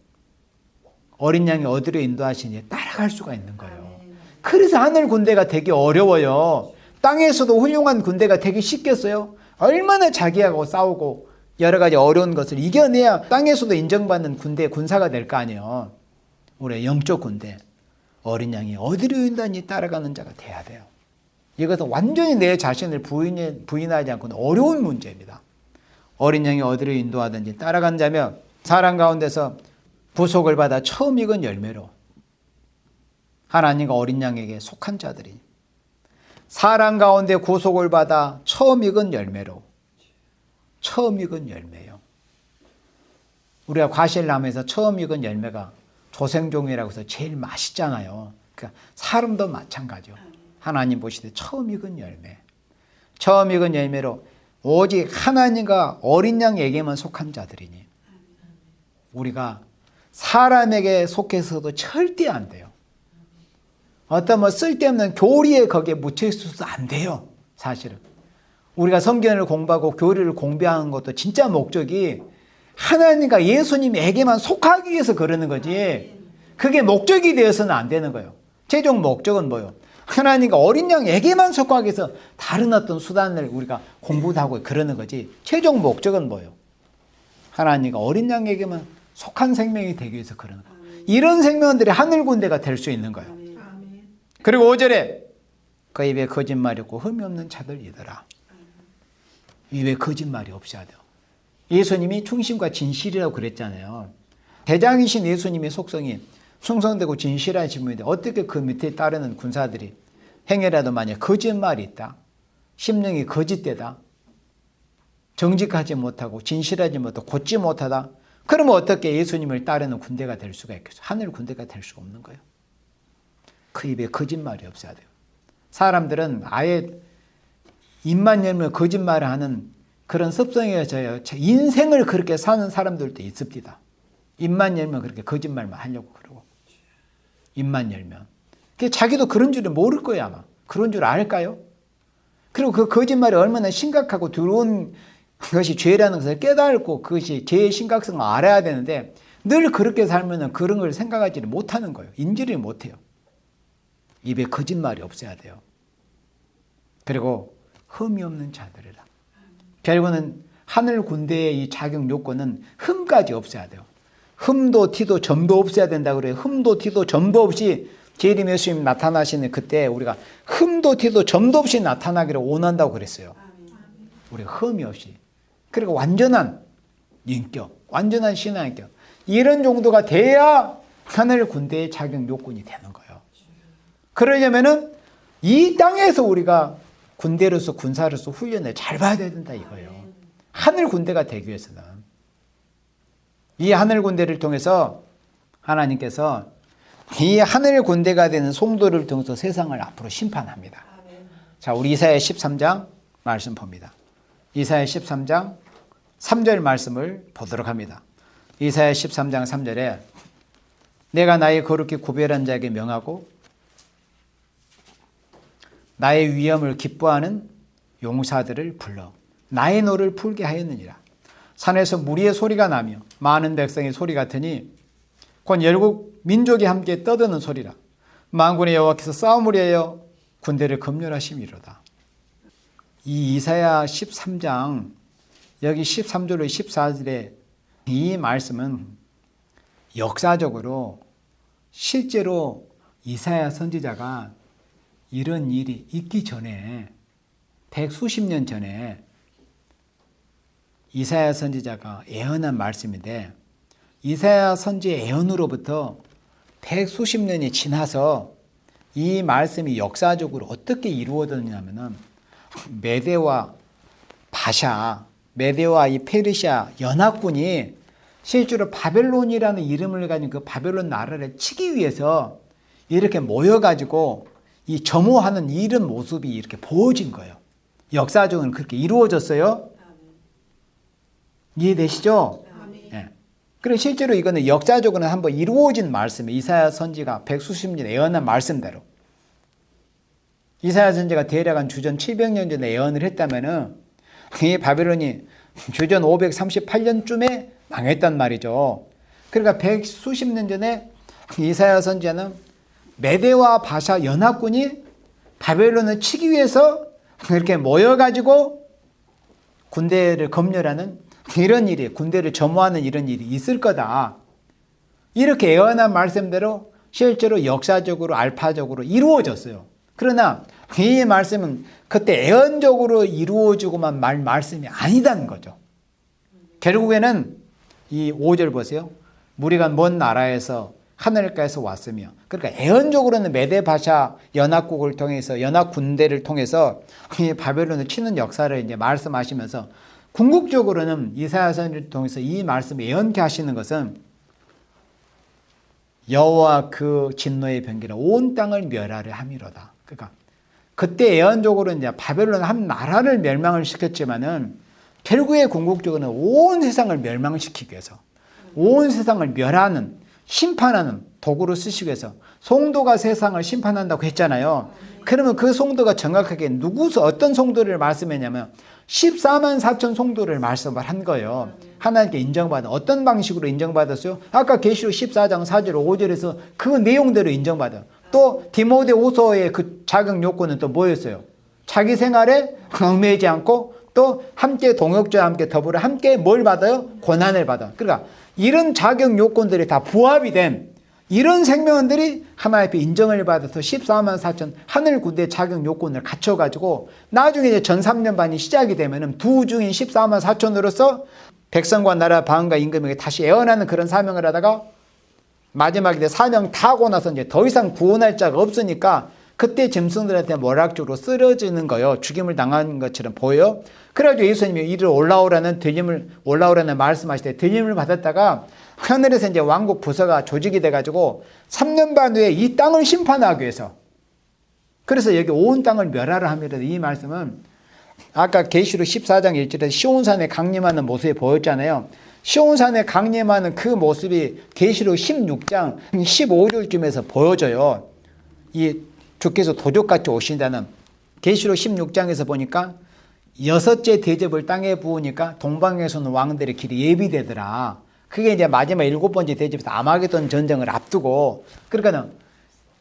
어린 양이 어디로 인도하시니 따라갈 수가 있는 거예요. 그래서 하늘 군대가 되기 어려워요. 땅에서도 훌륭한 군대가 되기 쉽겠어요? 얼마나 자기하고 싸우고 여러 가지 어려운 것을 이겨내야 땅에서도 인정받는 군대, 군사가 될 거 아니에요. 우리의 영적 군대. 어린 양이 어디로 인도하니 따라가는 자가 돼야 돼요. 이것은 완전히 내 자신을 부인하지 않고는 어려운 문제입니다. 어린 양이 어디로 인도하든지 따라간 자면 사람 가운데서 구속을 받아 처음 익은 열매로 하나님과 어린 양에게 속한 자들이, 사람 가운데 구속을 받아 처음 익은 열매로, 처음 익은 열매요. 우리가 과실나무에서 처음 익은 열매가 조생종이라고 해서 제일 맛있잖아요. 그러니까 사람도 마찬가지요. 하나님 보시되 처음 익은 열매, 처음 익은 열매로 오직 하나님과 어린 양에게만 속한 자들이니 우리가 사람에게 속해서도 절대 안 돼요. 어떤 뭐 쓸데없는 교리에 거기에 묻혀 있어도 안 돼요. 사실은 우리가 성경을 공부하고 교리를 공부하는 것도 진짜 목적이 하나님과 예수님에게만 속하기 위해서 그러는 거지, 그게 목적이 되어서는 안 되는 거예요. 최종 목적은 뭐예요? 하나님과 어린 양에게만 속하기 위해서 다른 어떤 수단을 우리가 공부도 하고 그러는 거지, 최종 목적은 뭐예요? 하나님과 어린 양에게만 속한 생명이 되기 위해서 그러는 거예요. 이런 생명들이 하늘 군대가 될 수 있는 거예요. 그리고 5절에 그 입에 거짓말이 없고 흠이 없는 자들이더라. 입에 거짓말이 없어야 돼요. 예수님이 충심과 진실이라고 그랬잖아요. 대장이신 예수님의 속성이 충성되고 진실하신 분인데 어떻게 그 밑에 따르는 군사들이 행여라도 만약 거짓말이 있다, 심령이 거짓되다, 정직하지 못하고 진실하지 못하고 곧지 못하다, 그러면 어떻게 예수님을 따르는 군대가 될 수가 있겠어요? 하늘 군대가 될 수가 없는 거예요. 그 입에 거짓말이 없어야 돼요. 사람들은 아예 입만 열면 거짓말을 하는 그런 습성이어져요. 인생을 그렇게 사는 사람들도 있습니다. 입만 열면 그렇게 거짓말만 하려고 그러고, 입만 열면. 자기도 그런 줄을 모를 거예요, 아마. 그런 줄 알까요? 그리고 그 거짓말이 얼마나 심각하고 두려운 그것이 죄라는 것을 깨달고 그것이 죄의 심각성을 알아야 되는데 늘 그렇게 살면 그런 걸 생각하지를 못하는 거예요. 인지를 못해요. 입에 거짓말이 없어야 돼요. 그리고 흠이 없는 자들이라. 결국은 하늘 군대의 이 자격 요건은 흠까지 없어야 돼요. 흠도 티도 점도 없어야 된다 그래요. 흠도 티도 점도 없이 재림 예수님 나타나시는 그때 우리가 흠도 티도 점도 없이 나타나기를 원한다고 그랬어요. 우리가 흠이 없이. 그리고 완전한 인격, 완전한 신앙인격. 이런 정도가 돼야 하늘 군대의 자격 요건이 되는 거예요. 그러려면은 이 땅에서 우리가 군대로서 군사로서 훈련을 잘 받아야 된다 이거예요. 하늘 군대가 되기 위해서는. 이 하늘 군대를 통해서 하나님께서 이 하늘 군대가 되는 성도를 통해서 세상을 앞으로 심판합니다. 자, 우리 이사야 13장 말씀 봅니다. 이사야 13장 3절 말씀을 보도록 합니다. 이사야 13장 3절에 내가 나의 거룩히 구별한 자에게 명하고 나의 위엄을 기뻐하는 용사들을 불러 나의 노를 풀게 하였느니라. 산에서 무리의 소리가 나며 많은 백성의 소리 같으니 곧 열국 민족이 함께 떠드는 소리라. 만군의 여호와께서 싸움을 위하여 군대를 검열하심이로다. 이 이사야 13장 여기 13절로 14절에 이 말씀은 역사적으로 실제로 이사야 선지자가 이런 일이 있기 전에 백수십 년 전에 이사야 선지자가 예언한 말씀인데 이사야 선지의 예언으로부터 백수십 년이 지나서 이 말씀이 역사적으로 어떻게 이루어졌냐면은 메대와 바샤, 메대와 이 페르시아 연합군이 실제로 바벨론이라는 이름을 가진 그 바벨론 나라를 치기 위해서 이렇게 모여가지고 이 점호하는 이런 모습이 이렇게 보여진 거예요. 역사적으로 그렇게 이루어졌어요. 이해되시죠? 네. 그리고 실제로 이거는 역사적으로는 한번 이루어진 말씀이에요. 이사야 선지가 백수십 년 예언한 말씀대로. 이사야 선지가 대략 한 주전 700년 전에 예언을 했다면은 이 바벨론이 주전 538년쯤에 망했단 말이죠. 그러니까 백수십 년 전에 이사야 선지자는 메대와 바샤 연합군이 바벨론을 치기 위해서 이렇게 모여가지고 군대를 검열하는 이런 일이, 군대를 점호하는 이런 일이 있을 거다. 이렇게 예언한 말씀대로 실제로 역사적으로 알파적으로 이루어졌어요. 그러나 이 말씀은 그때 예언적으로 이루어지고만 말씀이 아니다는 거죠. 결국에는 이 5절 보세요. 무리가 먼 나라에서 하늘가에서 왔으며, 그러니까 예언적으로는 메데바샤 연합국을 통해서 연합 군대를 통해서 이 바벨론을 치는 역사를 이제 말씀하시면서 궁극적으로는 이사야 선지를 통해서 이 말씀을 예언케 하시는 것은 여호와 그 진노의 병기로 온 땅을 멸하려 함이로다. 그러니까 그때 예언적으로 이제 바벨론 한 나라를 멸망을 시켰지만은 결국에 궁극적으로는 온 세상을 멸망시키기 위해서 온 세상을 멸하는 심판하는 도구로 쓰시기 위해서 성도가 세상을 심판한다고 했잖아요. 그러면 그 성도가 정확하게 어떤 성도를 말씀했냐면 14만 4천 성도를 말씀을 한 거예요. 하나님께 인정받은 어떤 방식으로 인정받았어요? 아까 계시록 14장 4절 5절에서 그 내용대로 인정받아요. 또 디모데후서의 그 자격 요건은 또 뭐였어요? 자기 생활에 얽매이지 않고 또 함께 동역자와 함께 더불어 함께 뭘 받아요? 고난을 받아요. 그러니까 이런 자격 요건들이 다 부합이 된 이런 생명들이 하나님 앞에 인정을 받아서 14만 4천 하늘 군대 자격 요건을 갖춰가지고 나중에 이제 전 3년반이 시작이 되면은 두 중인 14만 4천으로서 백성과 나라 방언과 임금에게 다시 애원하는 그런 사명을 하다가 마지막에 이제 사명 다 하고 나서 이제 더 이상 구원할 자가 없으니까 그때 짐승들한테 모락적으로 쓰러지는 거예요. 죽임을 당하는 것처럼 보여요. 그래가지고 예수님이 이리 올라오라는 말씀하실 때 들림을 받았다가 하늘에서 이제 왕국 부서가 조직이 돼가지고 3년 반 후에 이 땅을 심판하기 위해서, 그래서 여기 온 땅을 멸하라 하면서 이 말씀은 아까 계시록 14장 1절에 시온산에 강림하는 모습이 보였잖아요. 시온산에 강림하는 그 모습이 계시록 16장 15절쯤에서 보여져요. 이 주께서 도적같이 오신다는 계시록 16장에서 보니까 여섯째 대접을 땅에 부으니까 동방에서는 왕들의 길이 예비되더라. 그게 이제 마지막 7번째 대접에서 아마게돈 전쟁을 앞두고, 그러니까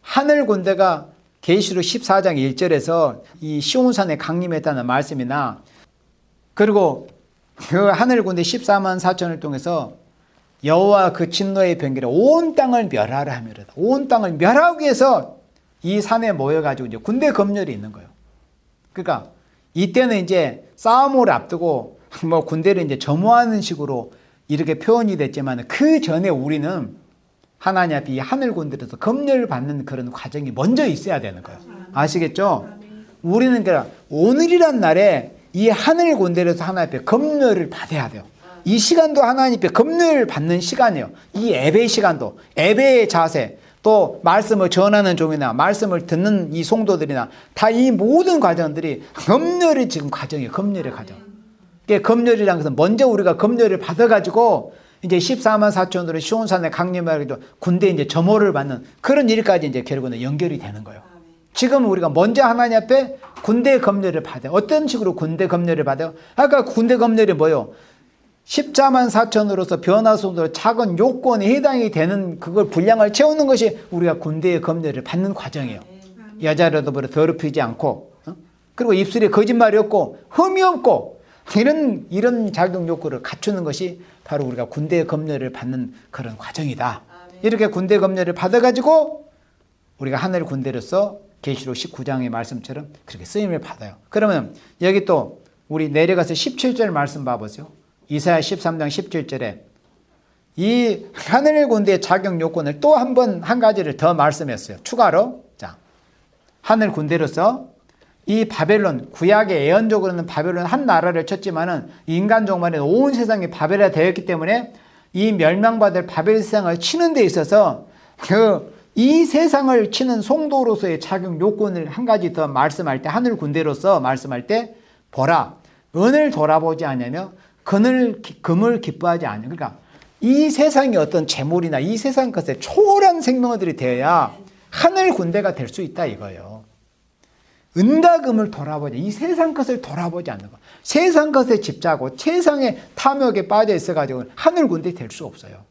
하늘 군대가 계시록 14장 1절에서 이 시온산에 강림했다는 말씀이나 그리고 그 하늘 군대 14만 4천을 통해서 여호와 그 진노의 변기로 온 땅을 멸하라 하미로다. 온 땅을 멸하기 위해서 이 산에 모여가지고 이제 군대 검열이 있는 거예요. 그러니까 이때는 이제 싸움을 앞두고 뭐 군대를 이제 점호하는 식으로 이렇게 표현이 됐지만 그 전에 우리는 하나님 앞에 이 하늘 군대에서 검열을 받는 그런 과정이 먼저 있어야 되는 거예요. 아시겠죠? 우리는 그러니까 오늘이란 날에 이 하늘 군대에서 하나님 앞에 검열을 받아야 돼요. 이 시간도 하나님 앞에 검열을 받는 시간이에요. 이 예배 시간도, 예배의 자세, 또 말씀을 전하는 종이나 말씀을 듣는 이 성도들이나 다 이 모든 과정들이 검열의 지금 과정이에요. 검열의 과정. 검열이라는 것은 먼저 우리가 검열을 받아가지고 이제 14만 4천으로 시온산에 강림하기도 군대 이제 점호를 받는 그런 일까지 이제 결국은 연결이 되는 거예요. 지금 우리가 먼저 하나님 앞에 군대 검열을 받아요. 어떤 식으로 군대 검열을 받아요? 아까 군대 검열이 뭐예요? 14만 4천으로서 변화속도로 작은 요건에 해당이 되는 그걸 분량을 채우는 것이 우리가 군대의 검열을 받는 과정이에요. 여자라도 더럽히지 않고, 그리고 입술에 거짓말이 없고 흠이 없고 이런 자격 요건을 갖추는 것이 바로 우리가 군대 검열을 받는 그런 과정이다. 이렇게 군대 검열을 받아가지고 우리가 하늘 군대로서 계시록 19장의 말씀처럼 그렇게 쓰임을 받아요. 그러면 여기 또 우리 내려가서 17절 말씀 봐보세요. 이사야 13장 17절에 이 하늘 군대의 자격 요건을 또 한 가지를 더 말씀했어요. 추가로. 자, 하늘 군대로서 이 바벨론, 구약의 예언적으로는 바벨론 한 나라를 쳤지만은 인간 종말에 온 세상이 바벨이 되었기 때문에 이 멸망받을 바벨 세상을 치는 데 있어서 이 세상을 치는 성도로서의 자격 요건을 한 가지 더 말씀할 때, 하늘 군대로서 말씀할 때, 보라, 은을 돌아보지 않으며 금을 기뻐하지 않으며, 그러니까 이 세상의 어떤 재물이나 이 세상 것에 초월한 생명들이 되어야 하늘 군대가 될 수 있다 이거예요. 은과 금을 돌아보지, 이 세상 것을 돌아보지 않는 거. 세상 것에 집착하고 세상의 탐욕에 빠져 있어가지고 하늘 군대 될 수 없어요.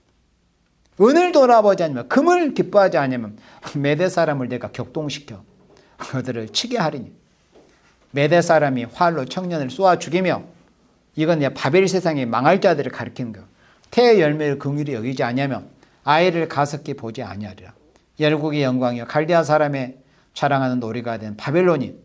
은을 돌아보지 않으면, 금을 기뻐하지 않으면 메대 사람을 내가 격동시켜 그들을 치게 하리니. 메대 사람이 활로 청년을 쏘아 죽이며, 이건 바벨 세상의 망할 자들을 가리키는 거. 태의 열매를 긍휼히 여기지 아니하며 아이를 가섭게 보지 아니하리라. 열국의 영광이여 갈대아 사람의 자랑하는 놀이가 된 바벨론이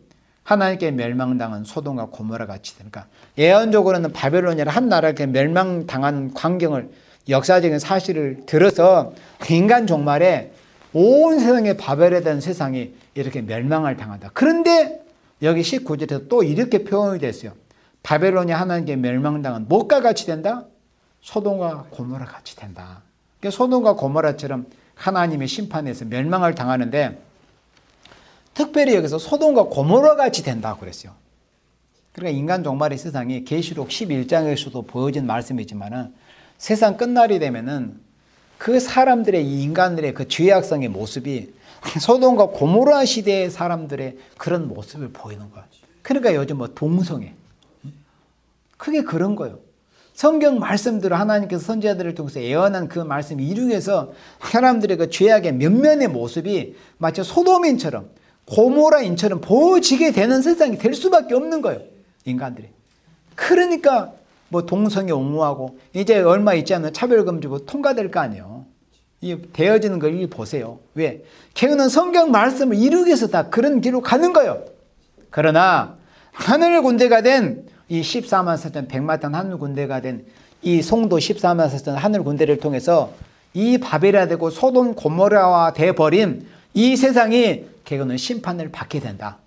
하나님께 멸망당한 소돔과 고모라 같이 되니까, 예언적으로는 바벨론이라 한 나라가 멸망당한 광경을, 역사적인 사실을 들어서 인간 종말에 온 세상에 바벨에 대한 세상이 이렇게 멸망을 당한다. 그런데 여기 19절에서 또 이렇게 표현이 됐어요. 바벨론이 하나님께 멸망당한 무엇과 같이 된다? 소돔과 고모라 같이 된다. 그러니까 소돔과 고모라처럼 하나님의 심판에서 멸망을 당하는데, 특별히 여기서 소돔과 고모라 같이 된다고 그랬어요. 그러니까 인간 종말의 세상이 계시록 11장에서도 보여진 말씀이지만 세상 끝날이 되면은 그 사람들의, 이 인간들의 그 죄악성의 모습이 소돔과 고모라 시대의 사람들의 그런 모습을 보이는 거야. 그러니까 요즘 동성애, 크게 그런 거예요. 성경 말씀들을 하나님께서 선지자들을 통해서 예언한 그 말씀을 이루기 위해서 사람들의 그 죄악의 면면의 모습이 마치 소돔인처럼 고모라인처럼 보여지게 되는 세상이 될 수밖에 없는 거예요. 인간들이. 그러니까 동성애 옹호하고 이제 얼마 있지 않는 차별금지법 통과될 거 아니에요. 이 되어지는 걸 보세요. 왜? 걔는 성경 말씀을 이루기 위해서 다 그런 길로 가는 거예요. 그러나 하늘 군대가 된 이 14만 4천 백마탄 하늘 군대가 된 이 송도 14만 4천 하늘 군대를 통해서 이 바벨이 되고 소돔 고모라와 돼버린 이 세상이 걔는 심판을 받게 된다.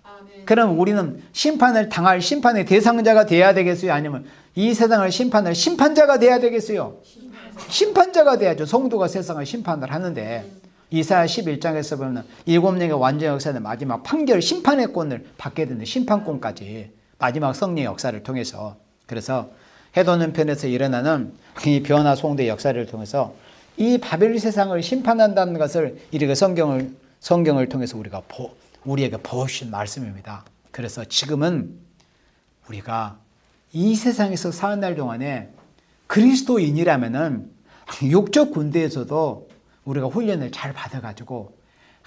그럼 우리는 심판을 당할 심판의 대상자가 돼야 되겠어요? 아니면 이 세상을 심판할 심판자가 돼야 되겠어요? 심판자가 돼야죠. 성도가 세상을 심판을 하는데, 이사야 11장에서 보면 7명의 완전 역사는 마지막 판결, 심판의 권을 받게 되는 심판권까지 마지막 성령의 역사를 통해서. 그래서 해돋는 편에서 일어나는 이 변화 송도의 역사를 통해서 이 바벨 세상을 심판한다는 것을 이렇게 성경을 통해서 우리에게 보여주신 말씀입니다. 그래서 지금은 우리가 이 세상에서 사는 날 동안에 그리스도인이라면은 육적 군대에서도 우리가 훈련을 잘 받아가지고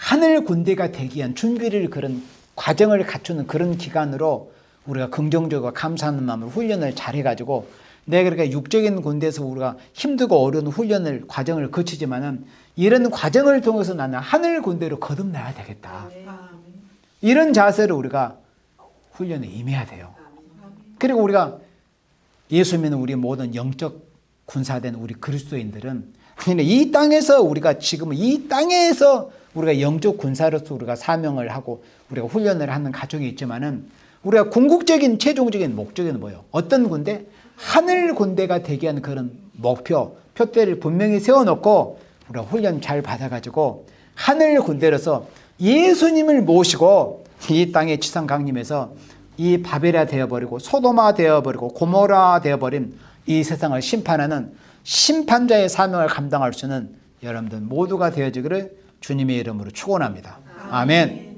하늘 군대가 되기 위한 준비를 그런 과정을 갖추는 그런 기간으로 우리가 긍정적이고 감사하는 마음으로 훈련을 잘 해가지고 내가 그렇게 육적인 군대에서 우리가 힘들고 어려운 훈련을 과정을 거치지만은 이런 과정을 통해서 나는 하늘 군대로 거듭나야 되겠다. 이런 자세로 우리가 훈련에 임해야 돼요. 그리고 우리가 예수 믿는 우리 모든 영적 군사된 우리 그리스도인들은 이 땅에서 우리가 지금 이 땅에서 우리가 영적 군사로서 우리가 사명을 하고 우리가 훈련을 하는 가족이 있지만은 우리가 궁극적인 최종적인 목적은 뭐예요? 어떤 군대? 하늘 군대가 되기 위한 그런 목표, 표대를 분명히 세워놓고 우리가 훈련 잘 받아가지고 하늘 군대로서 예수님을 모시고 이 땅의 지상 강림에서 이 바벨이 되어버리고 소도마 되어버리고 고모라 되어버린 이 세상을 심판하는 심판자의 사명을 감당할 수 있는 여러분들 모두가 되어지기를 주님의 이름으로 축원합니다. 아멘.